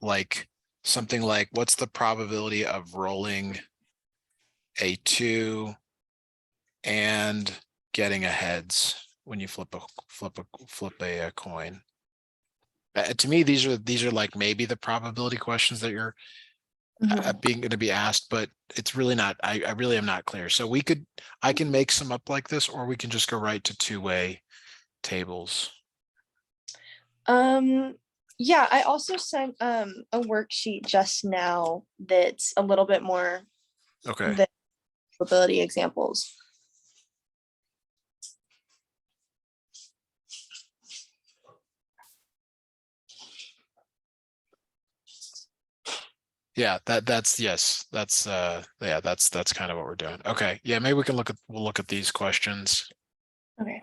like something like, what's the probability of rolling a 2 and getting a heads when you flip a coin? To me, these are like maybe the probability questions that you're being going to be asked, but it's really not. I really am not clear. So I can make some up like this, or we can just go right to two-way tables. Yeah, I also sent a worksheet just now that's a little bit more Okay. the probability examples. Yeah, that's yes, that's yeah, that's kind of what we're doing. Okay, yeah, maybe we'll look at these questions Okay.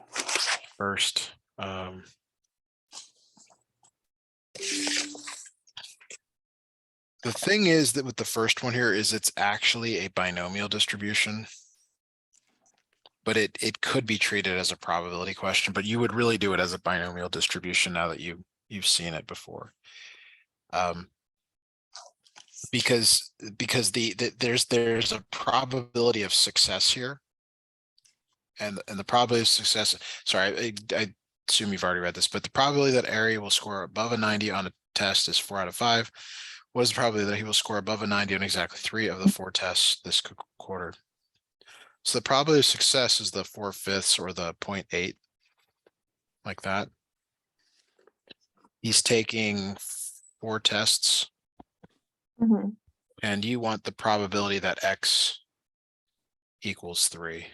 first. The thing is that with the first one here is it's actually a binomial distribution, but it could be treated as a probability question, but you would really do it as a binomial distribution now that you've seen it before. Because there's a probability of success here, and the probability of success. Sorry, I assume you've already read this, but the probability that Ari will score above a 90 on a test is 4 out of 5. What is the probability that he will score above a 90 on exactly 3 of the 4 tests this quarter? So the probability of success is the 4/5 or the 0.8, like that. He's taking 4 tests. And you want the probability that X equals 3.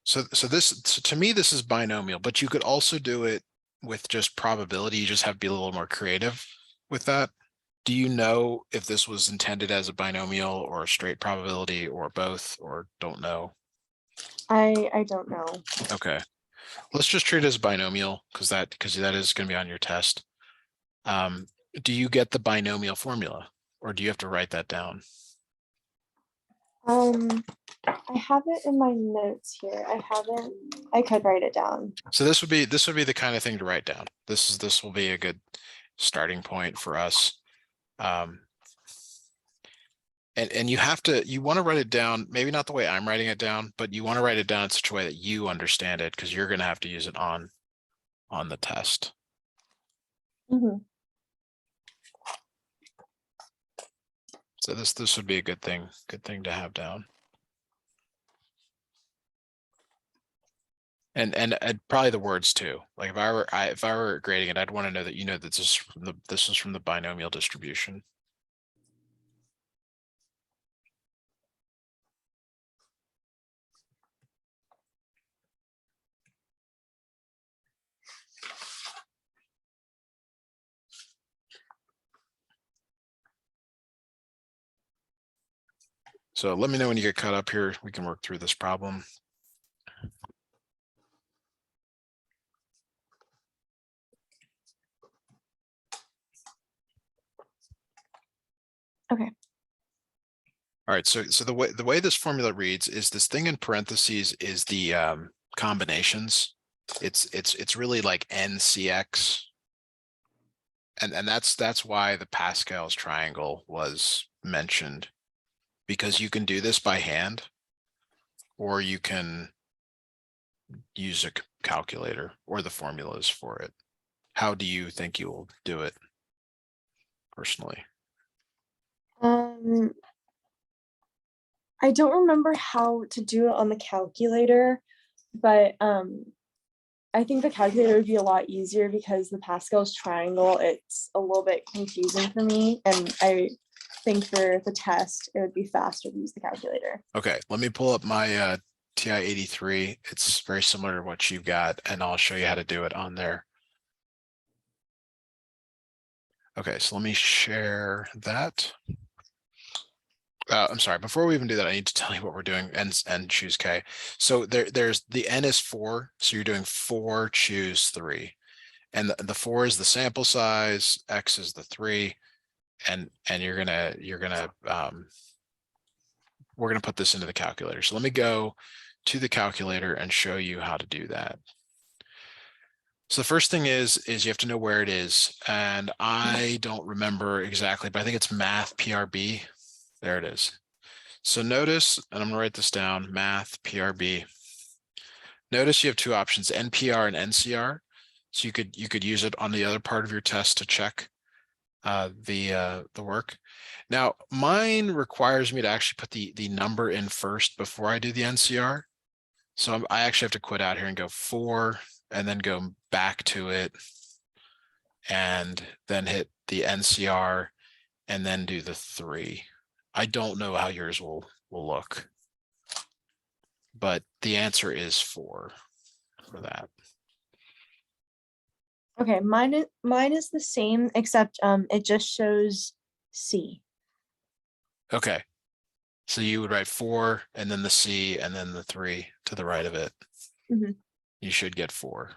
So to me, this is binomial, but you could also do it with just probability. You just have to be a little more creative with that. Do you know if this was intended as a binomial or a straight probability or both, or don't know? I don't know. Okay, let's just treat it as binomial because that is going to be on your test. Do you get the binomial formula, or do you have to write that down? I have it in my notes here. I could write it down. So this would be the kind of thing to write down. This will be a good starting point for us. And you want to write it down, maybe not the way I'm writing it down, but you want to write it down in such a way that you understand it, because you're going to have to use it on the test. So this would be a good thing to have down. And probably the words too. Like if I were grading it, I'd want to know that you know that this is from the binomial distribution. So let me know when you get caught up here. We can work through this problem. Okay. All right, so the way this formula reads is this thing in parentheses is the combinations. It's really like NCX. And that's why the Pascal's triangle was mentioned, because you can do this by hand, or you can use a calculator or the formulas for it. How do you think you will do it personally? I don't remember how to do it on the calculator, but I think the calculator would be a lot easier because the Pascal's triangle, it's a little bit confusing for me. And I think for the test, it would be faster to use the calculator. Okay, let me pull up my TI-83. It's very similar to what you've got, and I'll show you how to do it on there. Okay, so let me share that. I'm sorry, before we even do that, I need to tell you what we're doing and choose K. So there's the N is 4. So you're doing 4, choose 3. And the 4 is the sample size, X is the 3. And we're gonna put this into the calculator. So let me go to the calculator and show you how to do that. So the first thing is you have to know where it is. And I don't remember exactly, but I think it's math PRB. There it is. So notice, and I'm gonna write this down, math PRB. Notice you have two options, NPR and NCR. So you could use it on the other part of your test to check the work. Now mine requires me to actually put the number in first before I do the NCR. So I actually have to quit out here and go 4 and then go back to it and then hit the NCR and then do the 3. I don't know how yours will look, but the answer is 4 for that. Okay, mine is the same, except it just shows C. Okay. So you would write 4 and then the C and then the 3 to the right of it. Mhm. You should get 4.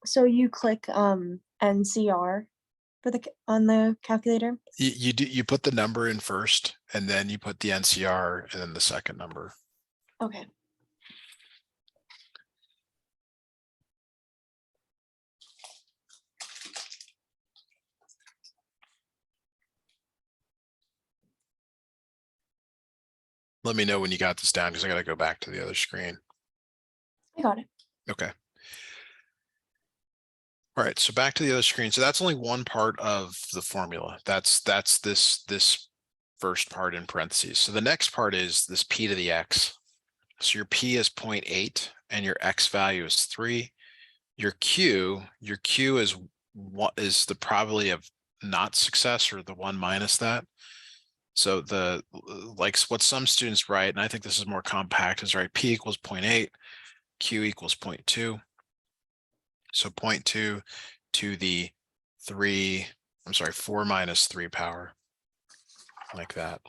So you click NCR for on the calculator. You put the number in first and then you put the NCR and then the second number. Okay. Let me know when you got this down because I got to go back to the other screen. I got it. Okay. All right, so back to the other screen. So that's only one part of the formula. That's this first part in parentheses. So the next part is this p to the x. So your p is 0.8 and your x value is 3. Your q is what is the probability of not success, or the 1 minus that. So the like what some students write, and I think this is more compact, is right, p equals 0.8, q equals 0.2. So 0.2 to the 4 minus 3 power, like that.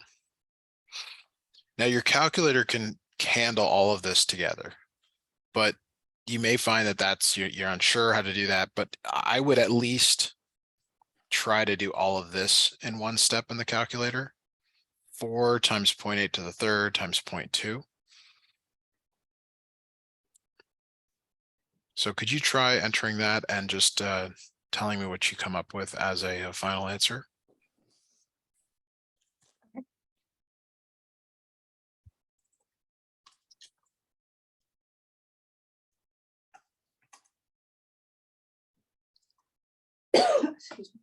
Now your calculator can handle all of this together, but you may find that you're unsure how to do that, but I would at least try to do all of this in one step in the calculator. 4 times 0.8 to the third times 0.2. So could you try entering that and just telling me what you come up with as a final answer? Excuse me.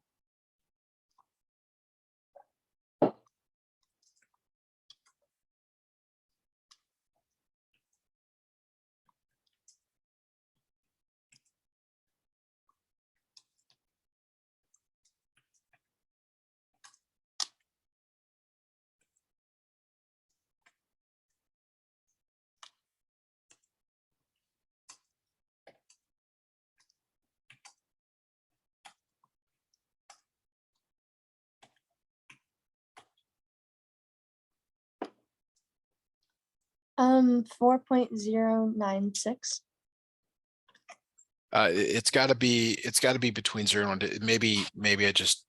4.096. It's got to be between 0 and 1. Maybe I just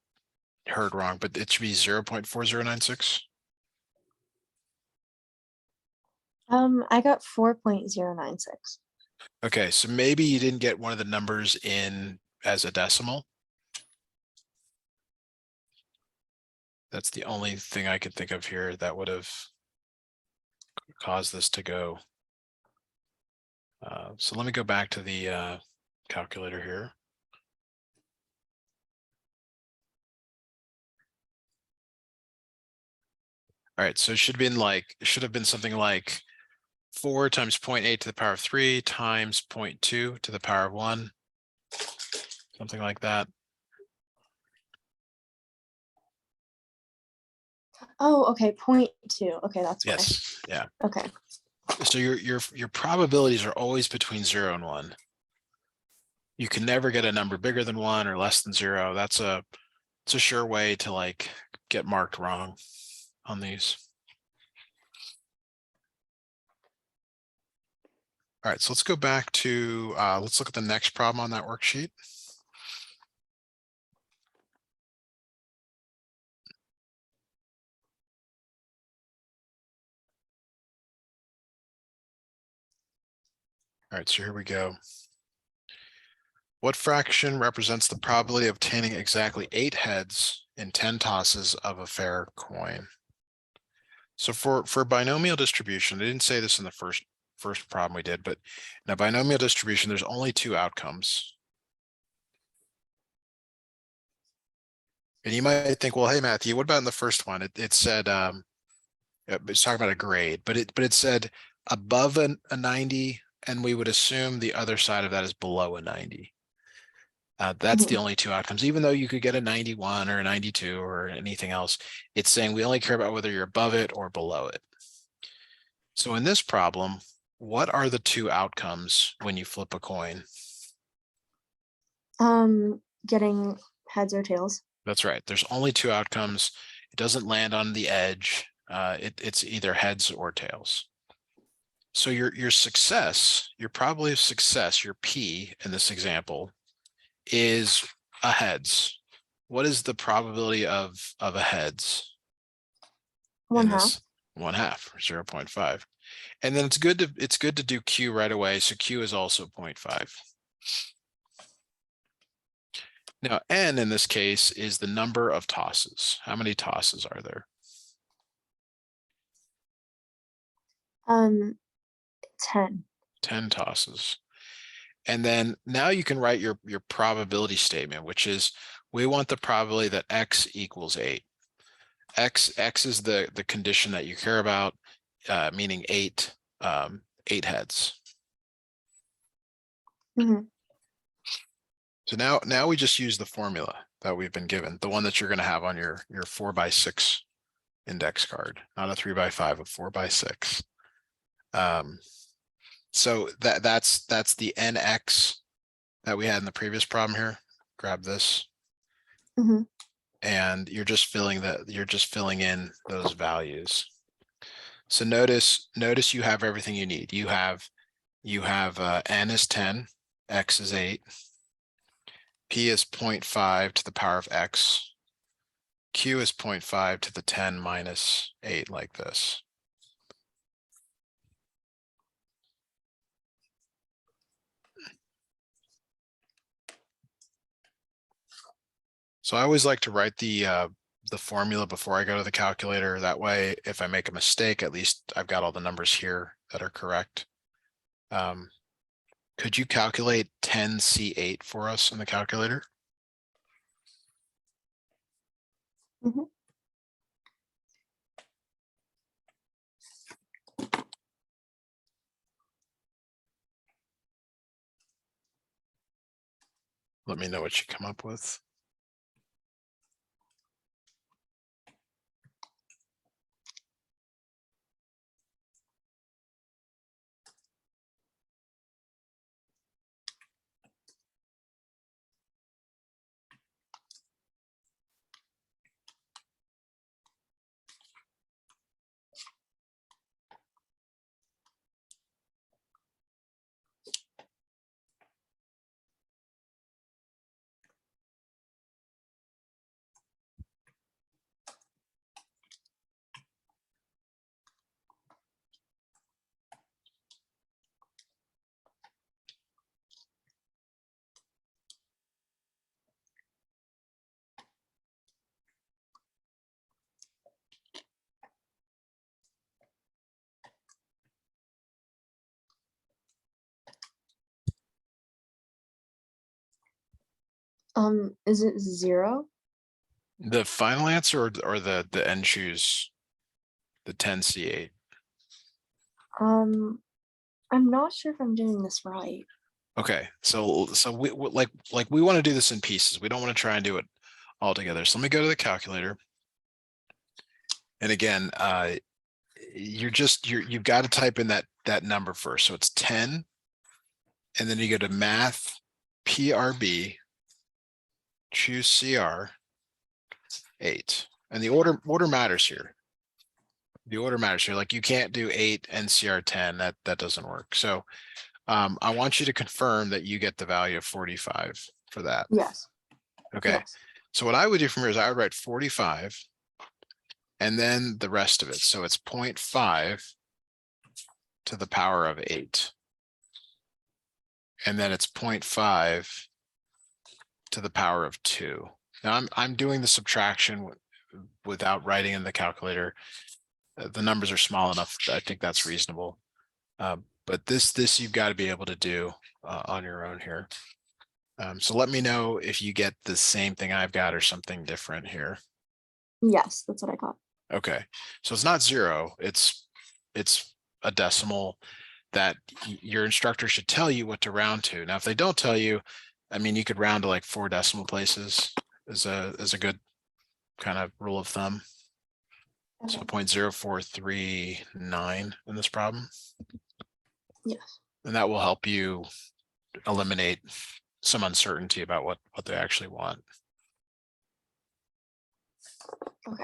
heard wrong, but it should be 0.4096. I got 4.096. Okay, so maybe you didn't get one of the numbers in as a decimal. That's the only thing I could think of here that would have caused this to go. So let me go back to the calculator here. All right, so it should have been something like 4 times 0.8 to the power of 3 times 0.2 to the power of 1, something like that. Oh, okay, 0.2. Okay, that's why. Yes, yeah. Okay. So your probabilities are always between 0 and 1. You can never get a number bigger than 1 or less than 0. It's a sure way to like get marked wrong on these. All right, so let's go back to, let's look at the next problem on that worksheet. All right, so here we go. What fraction represents the probability of obtaining exactly 8 heads in 10 tosses of a fair coin? So for binomial distribution, I didn't say this in the first problem we did, but in a binomial distribution, there's only 2 outcomes. And you might think, well, hey, Matthew, what about in the first one? It said, it's talking about a grade, but it said above a 90, and we would assume the other side of that is below a 90. That's the Mhm. only 2 outcomes. Even though you could get a 91 or a 92 or anything else, it's saying we only care about whether you're above it or below it. So in this problem, what are the 2 outcomes when you flip a coin? Getting heads or tails. That's right. There's only 2 outcomes. It doesn't land on the edge. It's either heads or tails. So your success, your probability of success, your P in this example, is a heads. What is the probability of a heads in 1/2. this? 1/2, 0.5. And then it's good to do Q right away. So Q is also 0.5. Now, N in this case is the number of tosses. How many tosses are there? 10. 10 tosses. And then now you can write your probability statement, which is we want the probability that X equals 8. X is the condition that you care about, meaning 8 heads. Mhm. So now we just use the formula that we've been given, the one that you're going to have on your 4x6 index card, not a 3x5, a 4x6. So that's the NX that we had in the previous problem here. Grab this. Mhm. And you're just filling in those values. So notice you have everything you need. You have N is 10, X is 8, P is 0.5 to the power of X, Q is 0.5 to the 10 minus 8, like this. So I always like to write the formula before I go to the calculator. That way, if I make a mistake, at least I've got all the numbers here that are correct. Could you calculate 10C8 for us in the calculator? Mhm. Let me know what you come up with. Is it 0? The final answer or the N choose the 10C8? I'm not sure if I'm doing this right. Okay, so we we want to do this in pieces. We don't want to try and do it all together. So let me go to the calculator. And again, you've got to type in that number first. So it's 10, and then you go to math, PRB, choose CR, 8. And the order matters here. The order matters here. Like you can't do 8 and CR 10. That doesn't work. So I want you to confirm that you get the value of 45 for that. Yes. Okay. Yes. So what I would do from here is I would write 45 and then the rest of it. So it's 0.5 to the power of 8. And then it's 0.5 to the power of 2. Now I'm doing the subtraction without writing in the calculator. The numbers are small enough. I think that's reasonable. But this you've got to be able to do on your own here. So let me know if you get the same thing I've got or something different here. Yes, that's what I got. Okay, so it's not 0. It's a decimal that your instructor should tell you what to round to. Now, if they don't tell you, I mean, you could round to like 4 decimal places as a good kind of rule of thumb. Okay. So 0.0439 in this problem. Yes. And that will help you eliminate some uncertainty about what they actually want. Okay.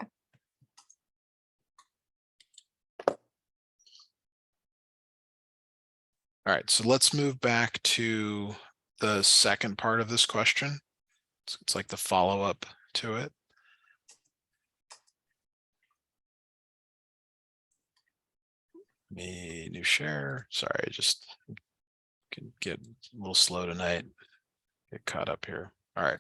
All right, so let's move back to the second part of this question. It's like the follow-up to it. New share. Sorry, I just can get a little slow tonight. Get caught up here. All right.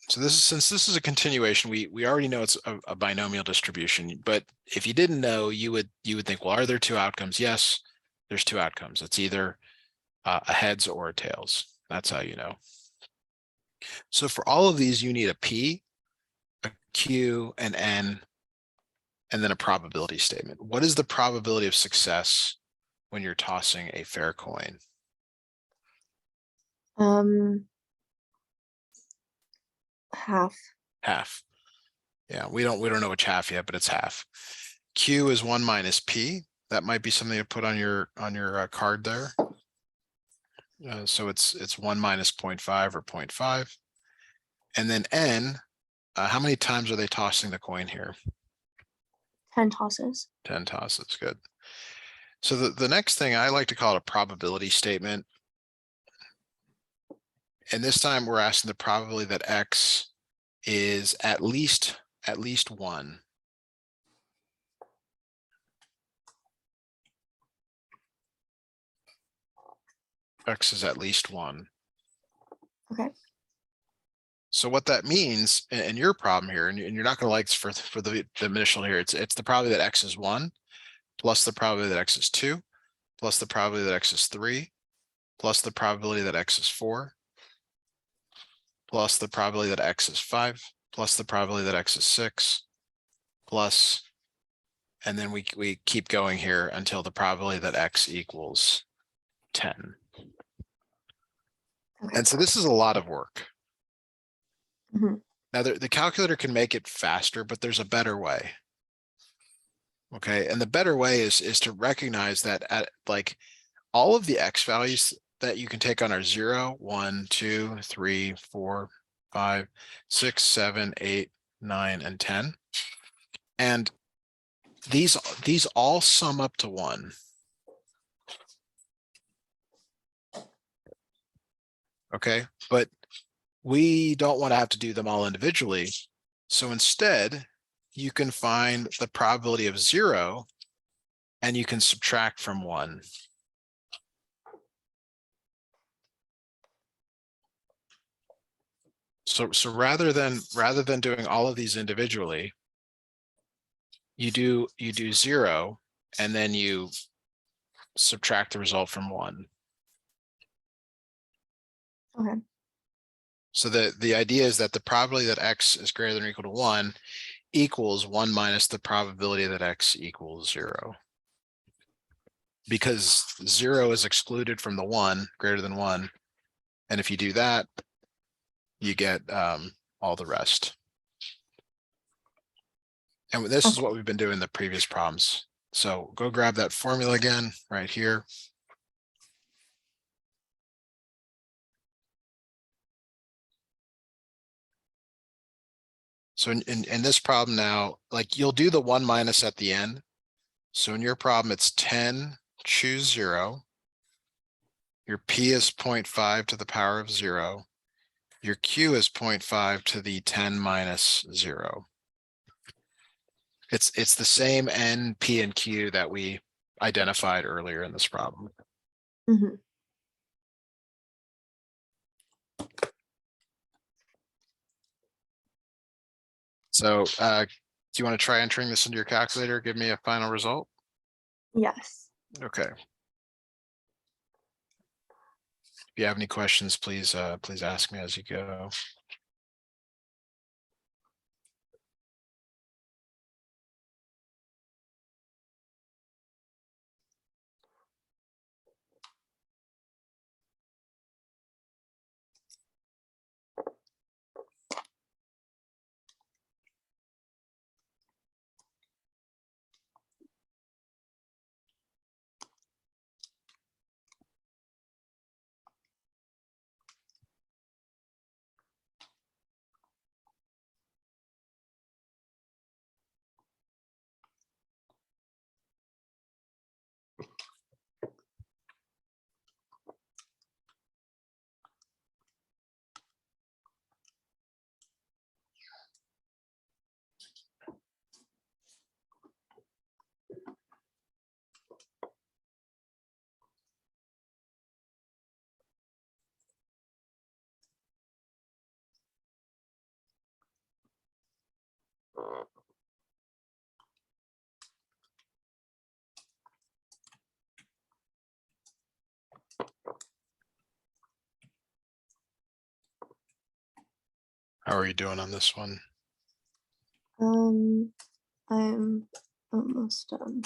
So since this is a continuation, we already know it's a binomial distribution, but if you didn't know, you would think, well, are there 2 outcomes? Yes, there's 2 outcomes. It's either a heads or a tails. That's how you know. So for all of these, you need a P, a Q, an N, and then a probability statement. What is the probability of success when you're tossing a fair coin? Half. Half. Yeah, we don't know which half yet, but it's half. Q is 1 minus P. That might be something to put on your card there. So it's 1 minus 0.5 or 0.5. And then N, how many times are they tossing the coin here? 10 tosses. 10 tosses, good. So the next thing I like to call it a probability statement. And this time we're asking the probability that X is at least 1. X is at least 1. Okay. So what that means in your problem here, and you're not going to like this for the initial here, it's the probability that X is 1 plus the probability that X is 2 plus the probability that X is 3 plus the probability that X is 4 plus the probability that X is 5 plus the probability that X is 6 plus, and then we keep going here until the probability that X equals 10. Okay. And so this is a lot of work. Mhm. Now the calculator can make it faster, but there's a better way. Okay, and the better way is to recognize that at like all of the X values that you can take on are 0, 1, 2, 3, 4, 5, 6, 7, 8, 9, and 10. And these all sum up to 1. Okay, but we don't want to have to do them all individually. So instead, you can find the probability of 0 and you can subtract from 1. So rather than doing all of these individually, you do 0 and then you subtract the result from 1. Okay. So the idea is that the probability that X is greater than or equal to 1 equals 1 minus the probability that X equals 0. Because 0 is excluded from the 1 greater than 1. And if you do that, you get all the rest. And this is what we've been doing in the previous problems. So go grab that formula again right here. So in this problem now, like you'll do the 1 minus at the end, So in your problem, it's 10, choose 0. Your P is 0.5 to the power of 0. Your Q is 0.5 to the 10 minus 0. It's the same N, P, and Q that we identified earlier in this problem. Mhm. So do you want to try entering this into your calculator? Give me a final result. Yes. Okay. If you have any questions, please ask me as you go. How are you doing on this one? I'm almost done.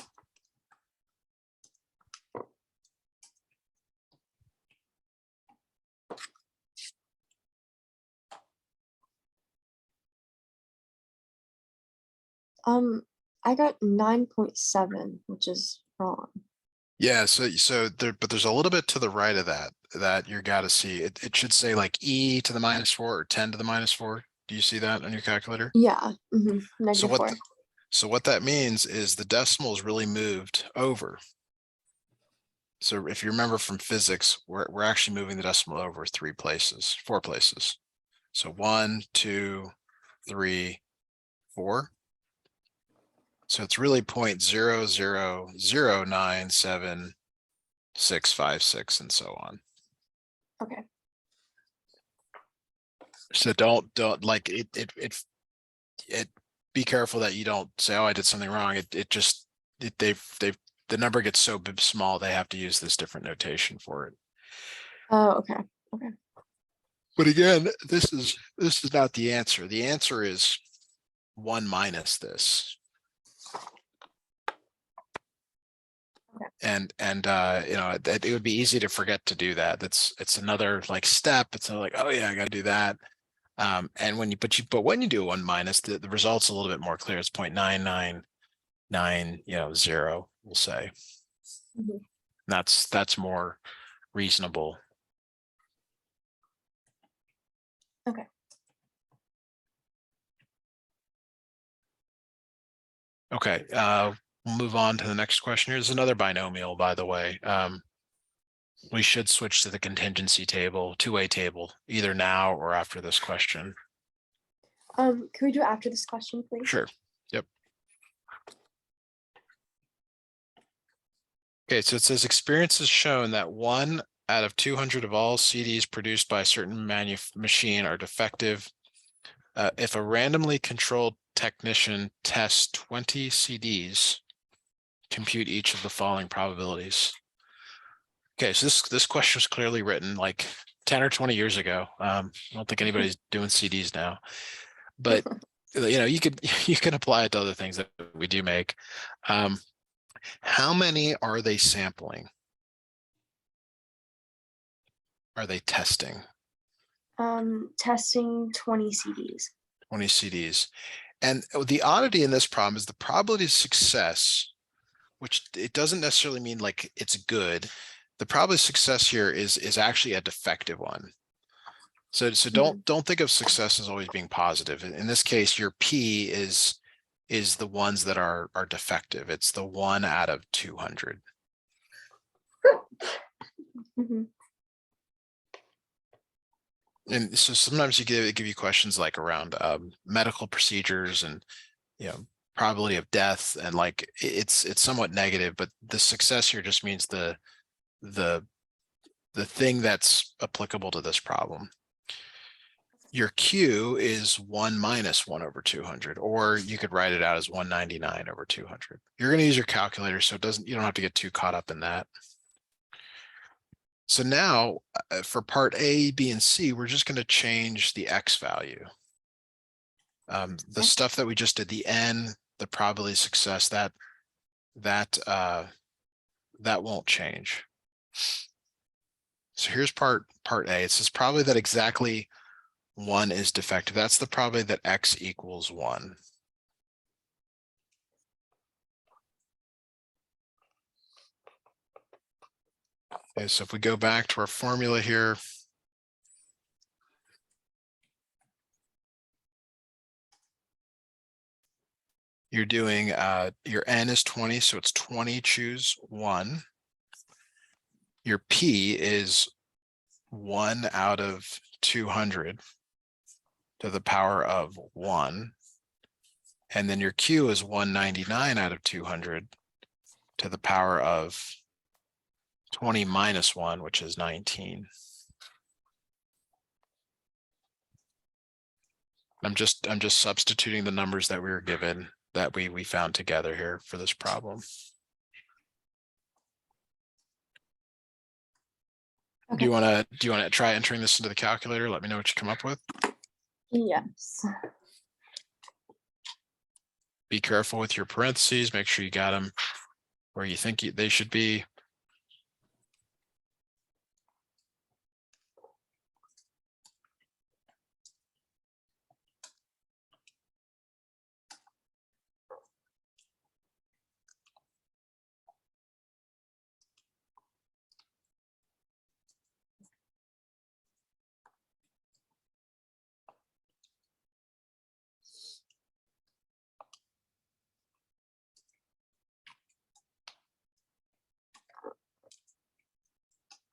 I got 9.7, which is wrong. Yeah, so there's a little bit to the right of that you gotta see. It should say like E to the -4 or 10 to the -4. Do you see that on your calculator? Yeah. So -4. so what that means is the decimal is really moved over. So if you remember from physics, we're actually moving the decimal over 4 places. So 1, 2, 3, 4. So it's really 0.00097,656 and so on. Okay. So don't like it be careful that you don't say, oh, I did something wrong. The number gets so small they have to use this different notation for it. Oh, okay. Okay. But again, this is not the answer. The answer is 1 minus this. Okay. And you know, it would be easy to forget to do that. It's another like step. It's not like, oh yeah, I got to do that. And when you do 1 minus, the result's a little bit more clear. It's 0.999, 0, we'll say. Mhm. That's more reasonable. Okay. Okay, we'll move on to the next question. Here's another binomial, by the way. We should switch to the contingency table, two-way table, either now or after this question. Can we do it after this question, please? Sure. Yep. Okay, so it says experience has shown that 1 out of 200 of all CDs produced by a certain machine are defective. If a randomly controlled technician tests 20 CDs, compute each of the following probabilities. Okay, so this question was clearly written like 10 or 20 years ago. I don't think anybody's doing CDs now, but you can apply it to other things that we do make. How many are they sampling? Are they testing? Testing 20 CDs. 20 CDs. And the oddity in this problem is the probability of success, which it doesn't necessarily mean like it's good. The probability of success here is actually a defective one. So don't think of success as always being positive. In this case, your P is is the ones that are defective. It's the 1 out of 200. Mhm. And so sometimes give you questions like around medical procedures and probability of death, and like it's somewhat negative, but the success here just means the thing that's applicable to this problem. Your Q is 1 minus 1 over 200, or you could write it out as 199 over 200. You're going to use your calculator, so you don't have to get too caught up in that. So now for part A, B, and C, we're just going to change the X value. The stuff that we just did, the N, the probability of success, that won't change. So here's part A. It says probably that exactly 1 is defective. That's the probability that X equals 1. Okay, so if we go back to our formula here, you're doing your N is 20, so it's 20, choose 1. Your P is 1 out of 200 to the power of 1. And then your Q is 199 out of 200 to the power of 20 minus 1, which is 19. I'm just substituting the numbers that we were given, that we found together here for this problem. Okay. Do you want to try entering this into the calculator? Let me know what you come up with. Yes. Be careful with your parentheses. Make sure you got them where you think they should be.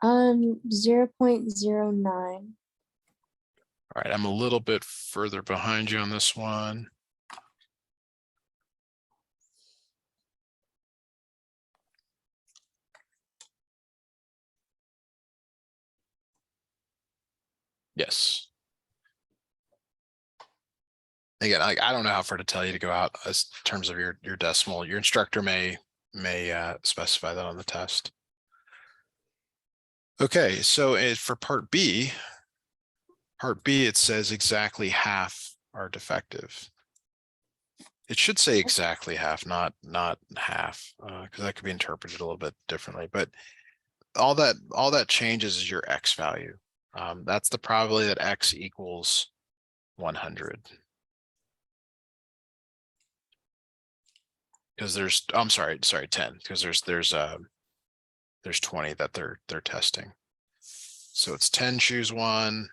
Um, 0.09. All right, I'm a little bit further behind you on this one. Yes. Again, I don't know how far to tell you to go out as terms of your decimal. Your instructor may specify that on the test. Okay, so for part B, it says exactly half are defective. It should say exactly half, not half, because that could be interpreted a little bit differently. But all that changes is your X value. That's the probability that X equals 100. Because there's, I'm sorry, 10, because there's 20 that they're testing. So it's 10, choose 1,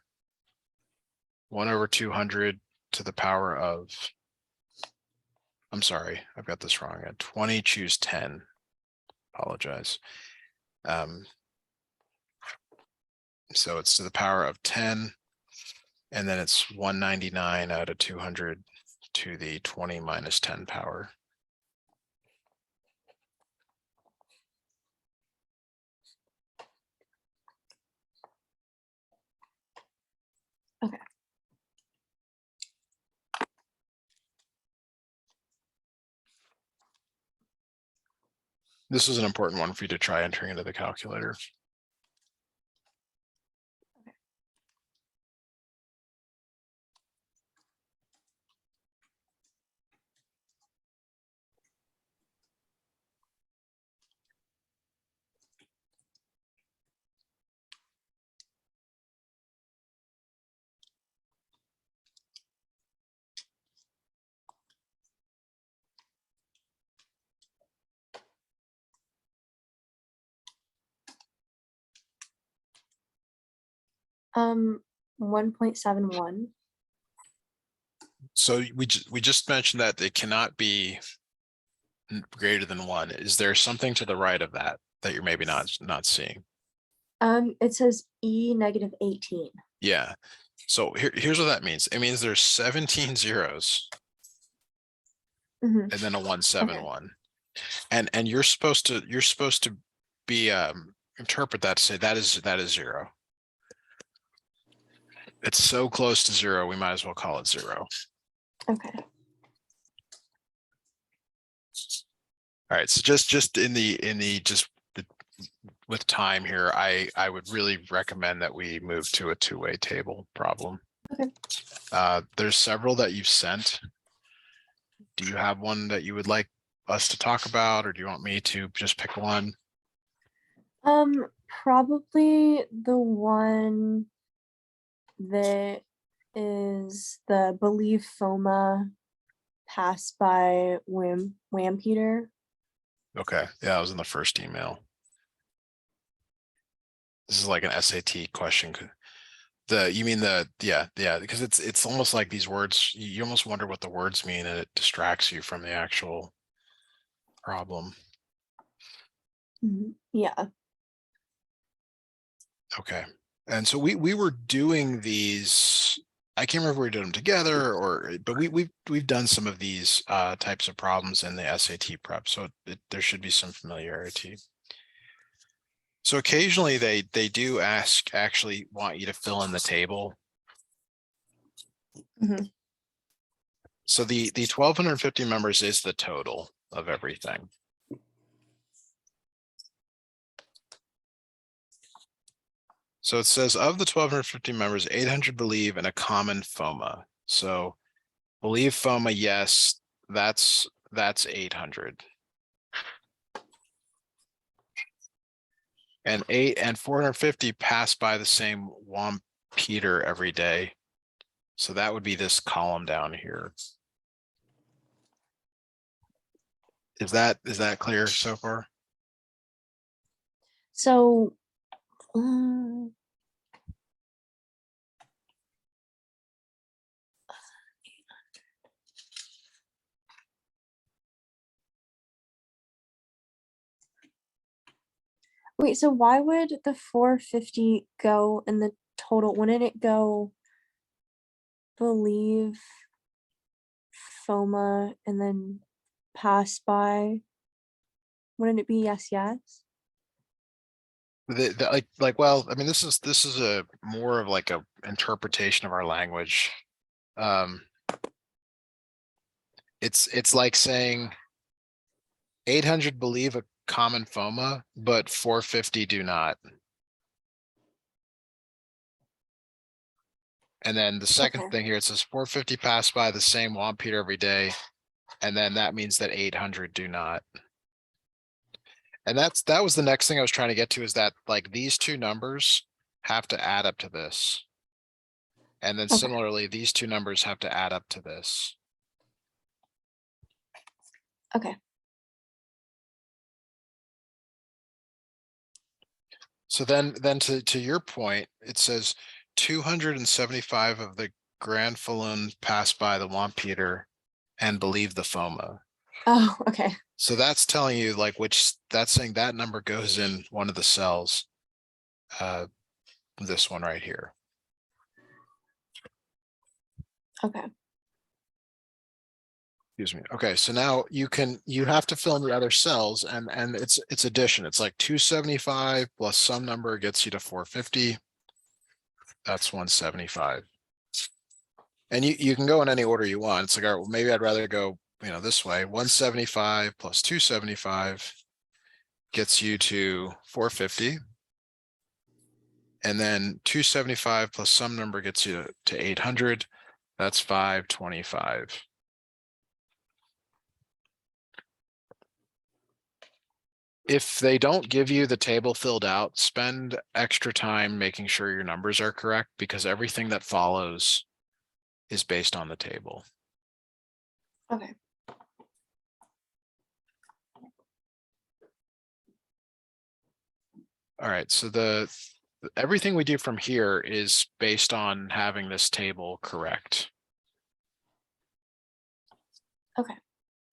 1 over 200 to the power of, I'm sorry, I've got this wrong. At 20, choose 10. Apologize. So it's to the power of 10, and then it's 199 out of 200 to the 20 minus 10 power. Okay. This is an important one for you to try entering into the calculator. 1.71. So we just mentioned that it cannot be greater than 1. Is there something to the right of that that you're maybe not seeing? It says E negative 18. Yeah. So here's what that means. It means there's 17 zeros Mhm. and then a Okay. 171. And you're supposed to be interpret that to say that is 0. It's so close to 0, we might as well call it 0. Okay. All right, so just in the with time here, I would really recommend that we move to a two-way table problem. Okay. There's several that you've sent. Do you have one that you would like us to talk about, or do you want me to just pick one? Probably the one that is the believe FOMA passed by Wampeter. Okay, yeah, that was in the first email. This is like an SAT question. You mean yeah, because it's almost like these words, you almost wonder what the words mean, and it distracts you from the actual problem. Yeah. Okay. And so we were doing these, I can't remember if we did them together but we've done some of these types of problems in the SAT prep, so there should be some familiarity. So occasionally they do actually want you to fill in the table. Mhm. So the 1,250 members is the total of everything. So it says of the 1,250 members, 800 believe in a common FOMA. So believe FOMA, yes, that's 800. And 450 pass by the same Peter every day. So that would be this column down here. Is that clear so far? So, wait, so why would the 450 go in the total? Wouldn't it go believe FOMA and then pass by? Wouldn't it be yes, yes? Well, I mean, this is a more of like a interpretation of our language. It's like saying 800 believe a common FOMA, but 450 do not. And then the second Okay. thing here, it says 450 pass by the same Peter every day. And then that means that 800 do not. And that was the next thing I was trying to get to, is that like these two numbers have to add up to this. And then Okay. similarly, these two numbers have to add up to this. Okay. So then to your point, it says 275 of the Grand Falloon pass by the Peter and believe the FOMA. Oh, okay. So that's telling you like that's saying that number goes in one of the cells. This one right here. Okay. Excuse me. Okay, so now you have to fill in the other cells, and it's addition. It's like 275 plus some number gets you to 450. That's 175. And you can go in any order you want. It's like, all right, well, maybe I'd rather go, this way. 175 plus 275 gets you to 450. And then 275 plus some number gets you to 800. That's 525. If they don't give you the table filled out, spend extra time making sure your numbers are correct, because everything that follows is based on the table. Okay. All right, so everything we do from here is based on having this table correct. Okay.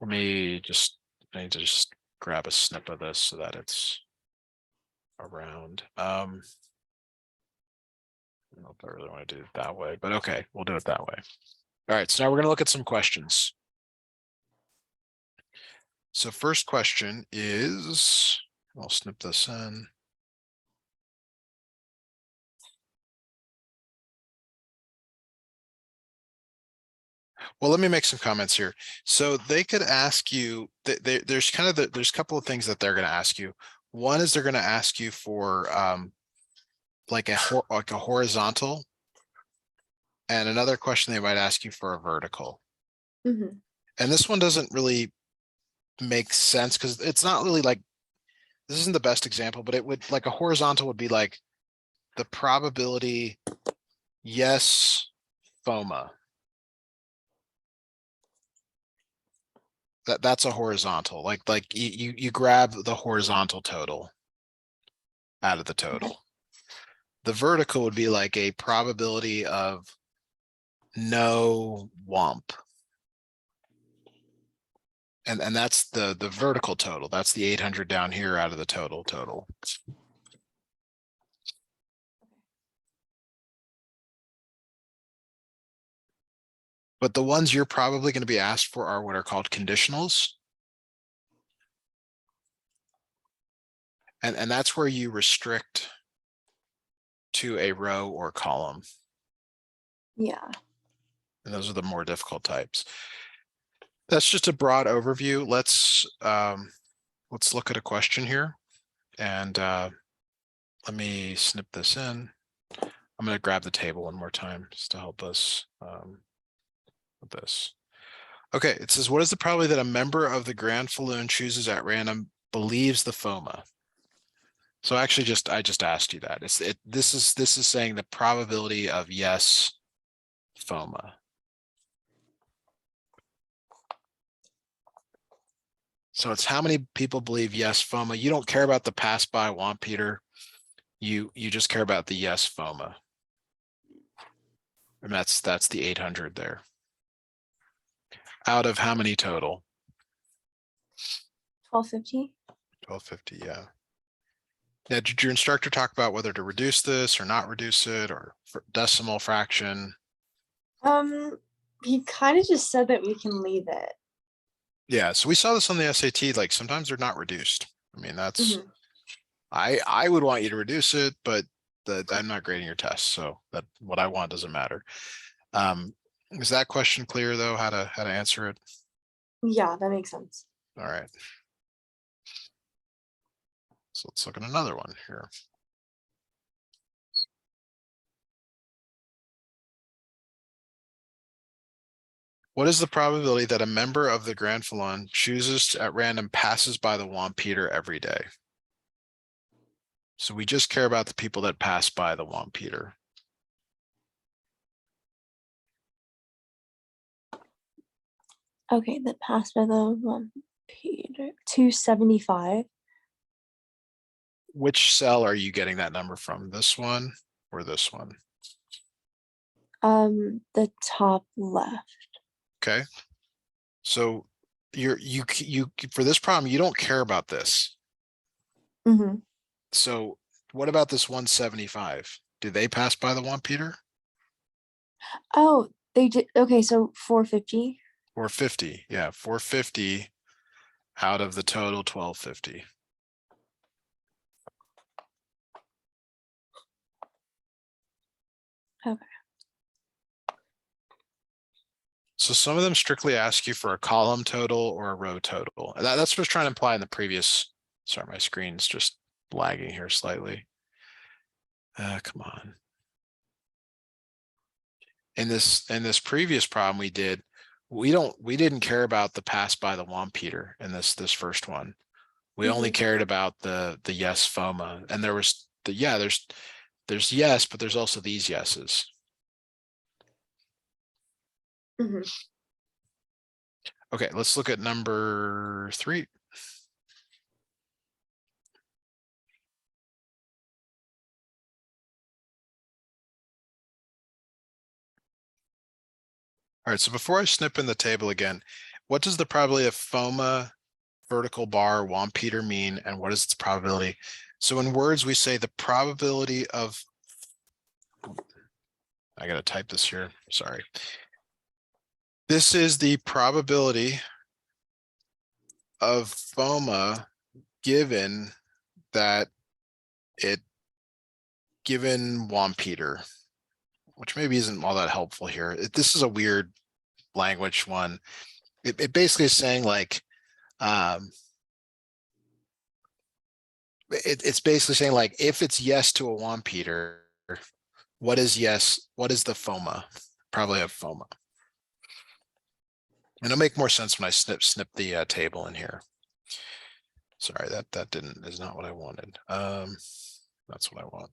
I need to just grab a snip of this so that it's around. I don't know if I really want to do it that way, but okay, we'll do it that way. All right, so now we're going to look at some questions. So first question is, I'll snip this in. Well, let me make some comments here. So they could ask you, there's there's a couple of things that they're going to ask you. One is they're going to ask you for like a horizontal, and another question they might ask you for a vertical. Mm-hmm. And this one doesn't really make sense because it's not really like, this isn't the best example, but it would, like a horizontal would be like the probability yes FOMA. That's a horizontal, like you grab the horizontal total out of the total. The vertical would be like a probability of no WOMP. And that's the vertical total. That's the 800 down here out of the total. But the ones you're probably going to be asked for are what are called conditionals. And that's where you restrict to a row or column. Yeah. And those are the more difficult types. That's just a broad overview. Let's look at a question here. And let me snip this in. I'm going to grab the table one more time just to help us with this. Okay, it says, what is the probability that a member of the Grand Falloon chooses at random believes the FOMA? So actually I just asked you that. This is saying the probability of yes FOMA. So it's how many people believe yes FOMA. You don't care about the pass by WOMP, Peter. You just care about the yes FOMA. And that's the 800 there. Out of how many total? 1250. 1250, yeah. Now, did your instructor talk about whether to reduce this or not reduce it, or decimal fraction? He kind of just said that we can leave it. Yeah, so we saw this on the SAT, like sometimes they're not reduced. I mean, that's, Mm-hmm. I would want you to reduce it, but I'm not grading your test, so that what I want doesn't matter. Is that question clear though, how to answer it? Yeah, that makes sense. All right. So let's look at another one here. What is the probability that a member of the Grand Falloon chooses at random passes by the Wampeter every day? So we just care about the people that pass by the Wampeter. Okay, that passed by the one Peter 275. Which cell are you getting that number from? This one or this one? The top left. Okay. So you for this problem, you don't care about this. Mm-hmm. So what about this 175? Do they pass by the Wampeter? Oh, they did. Okay, so 450. 450. Yeah, 450 out of the total 1250. Okay. So some of them strictly ask you for a column total or a row total. And that's what I was trying to imply in the previous. Sorry, my screen's just lagging here slightly. Come on. In this previous problem we did, we didn't care about the pass by the Wampeter in this first one. We only cared about the yes FOMA. And there was there's yes, but there's also these yeses. Mm-hmm. Okay, let's look at number 3. All right, so before I snip in the table again, what does the probability of FOMA, vertical bar, Wampeter mean, and what is its probability? So in words, we say the probability of, I gotta type this here, sorry. This is the probability of FOMA given that given Wampeter, which maybe isn't all that helpful here. This is a weird language one. It basically is saying like, it's basically saying like, if it's yes to a Wampeter, what is yes? What is the FOMA? Probably a FOMA. And it'll make more sense when I snip the table in here. Sorry, that is not what I wanted. That's what I want.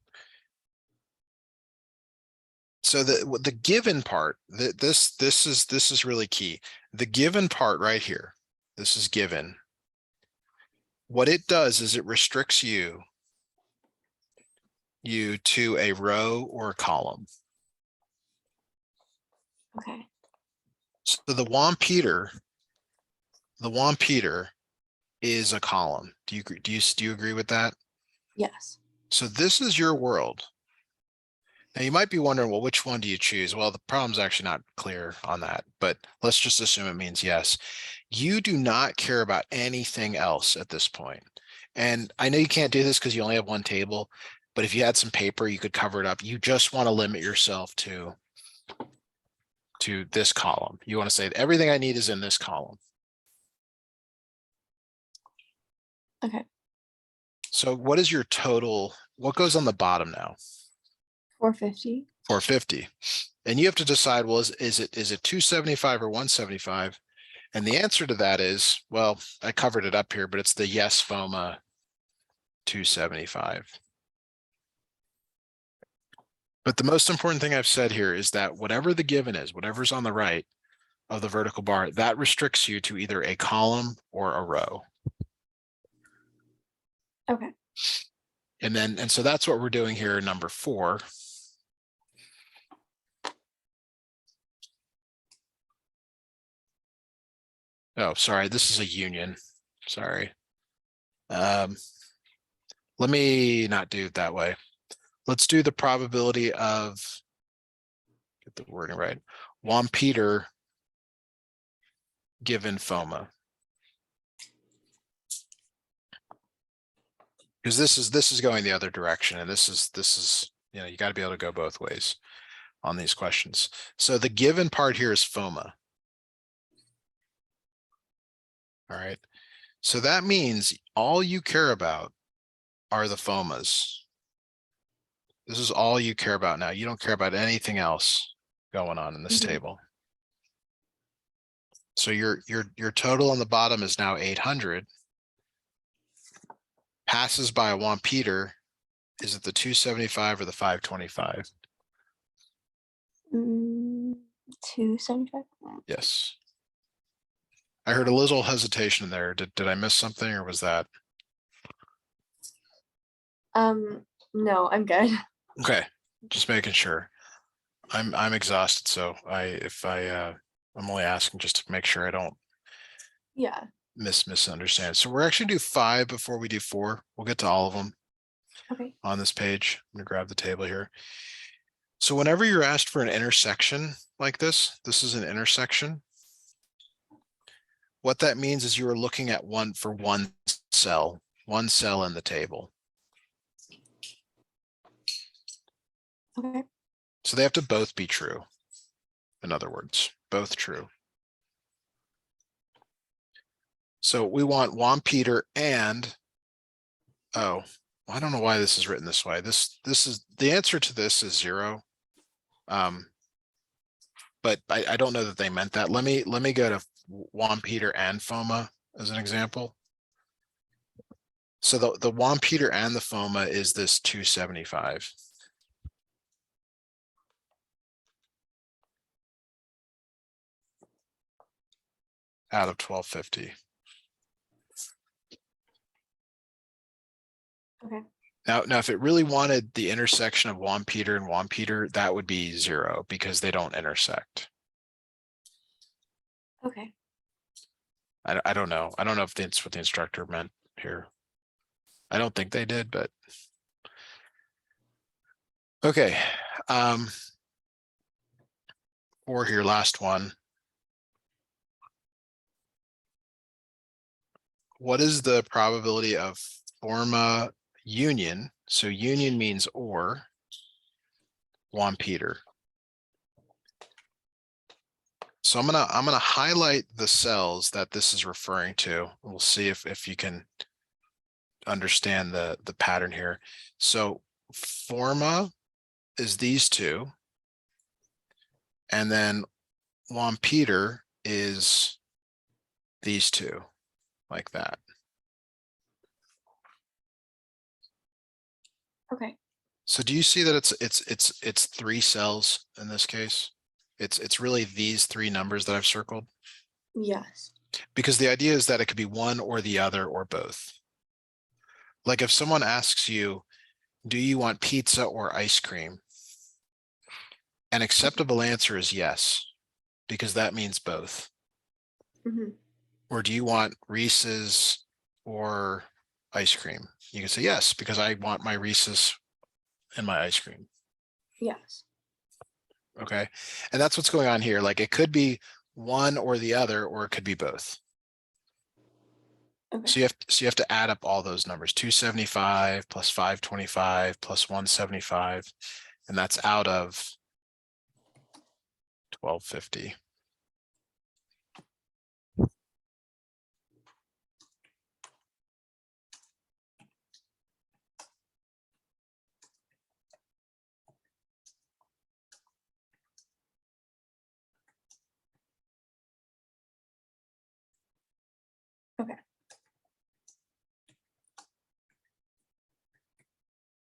So the given part, this is really key. The given part right here, this is given. What it does is it restricts you to a row or a column. Okay. So the Wampeter is a column. Do you agree with that? Yes. So this is your world. Now you might be wondering, well, which one do you choose? Well, the problem's actually not clear on that, but let's just assume it means yes. You do not care about anything else at this point. And I know you can't do this because you only have one table, but if you had some paper, you could cover it up. You just want to limit yourself to this column. You want to say everything I need is in this column. Okay. So what is your total? What goes on the bottom now? 450. 450. And you have to decide, well, is it 275 or 175? And the answer to that is, well, I covered it up here, but it's the yes FOMA 275. But the most important thing I've said here is that whatever the given is, whatever's on the right of the vertical bar, that restricts you to either a column or a row. Okay. And so that's what we're doing here in number 4. Oh, sorry, this is a union. Sorry. Let me not do it that way. Let's do the probability of, get the wording right, Wampeter given FOMA. Because this is going the other direction, and this is you got to be able to go both ways on these questions. So the given part here is FOMA. All right. So that means all you care about are the FOMAs. This is all you care about now. You don't care about anything else going on in this table. So your total on the bottom is now 800. Passes by a Wampeter, is it the 275 or the 525? 275. Yes. I heard a little hesitation there. Did I miss something, or was that? No, I'm good. Okay, just making sure. I'm exhausted, so I'm only asking just to make sure I don't misunderstand. So we're actually do 5 before we do 4. We'll get to all of them. Okay. On this page. I'm gonna grab the table here. So whenever you're asked for an intersection like this is an intersection. What that means is you are looking at one cell in the table. Okay. So they have to both be true. In other words, both true. So we want Wampeter and, oh, I don't know why this is written this way. This is the answer to this is 0. But I don't know that they meant that. Let me go to Wampeter and FOMA as an example. So the Wampeter and the FOMA is this 275. Out of 1250. Okay. Now, if it really wanted the intersection of Wampeter and Wampeter, that would be 0 because they don't intersect. Okay. I don't know. I don't know if that's what the instructor meant here. I don't think they did, but. Okay. Or here, last one. What is the probability of forma union? So union means or. Juan Peter. So I'm gonna highlight the cells that this is referring to. We'll see if you can understand the pattern here. So forma is these two, and then Juan Peter is these two, like that. Okay. So do you see that it's 3 cells in this case? It's really these 3 numbers that I've circled, Yes. because the idea is that it could be one or the other or both. Like if someone asks you, do you want pizza or ice cream? An acceptable answer is yes, because that means both. Hmm. Or do you want Reese's or ice cream? You can say yes, because I want my Reese's and my ice cream. Yes. Okay. And that's what's going on here. Like it could be one or the other, or it could be both. Okay. So you have to add up all those numbers, 275 plus 525 plus 175, and that's out of 1250. Okay.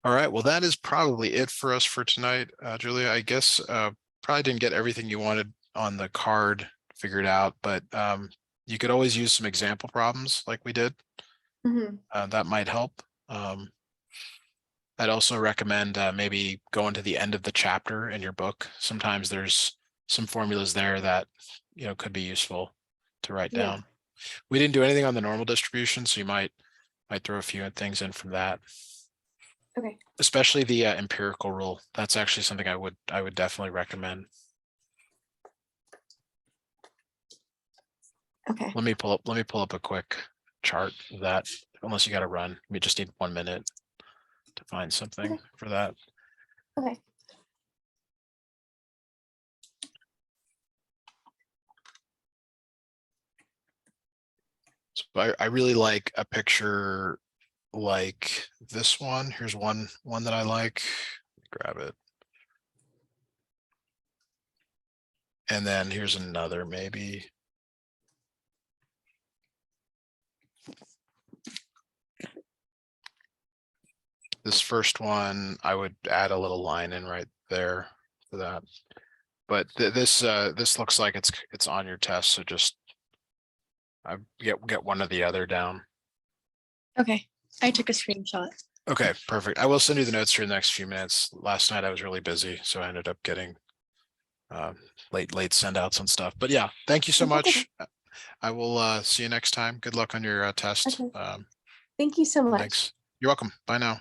All right, well, that is probably it for us for tonight, Julia. I guess probably didn't get everything you wanted on the card figured out, but you could always use some example problems like we did. Hmm. That might help. I'd also recommend maybe going to the end of the chapter in your book. Sometimes there's some formulas there that could be useful to write Yeah. down. We didn't do anything on the normal distribution, so you might throw a few things in from that. Okay. Especially the empirical rule. That's actually something I would definitely recommend. Okay. Let me pull up a quick chart of that. Unless you got to run, we just need 1 minute to find something Okay. for that. Okay. So I really like a picture like this one. Here's one that I like. Grab it. And then here's another maybe. This first one, I would add a little line in right there for that. But this looks like it's on your test, so just get one or the other down. Okay. I took a screenshot. Okay, perfect. I will send you the notes here in the next few minutes. Last night I was really busy, so I ended up getting late send outs and stuff. But yeah, thank you so That's okay. much. I will see you next time. Good luck on your test. Okay. Thank you so much. Thanks. You're welcome. Bye now.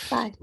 Bye.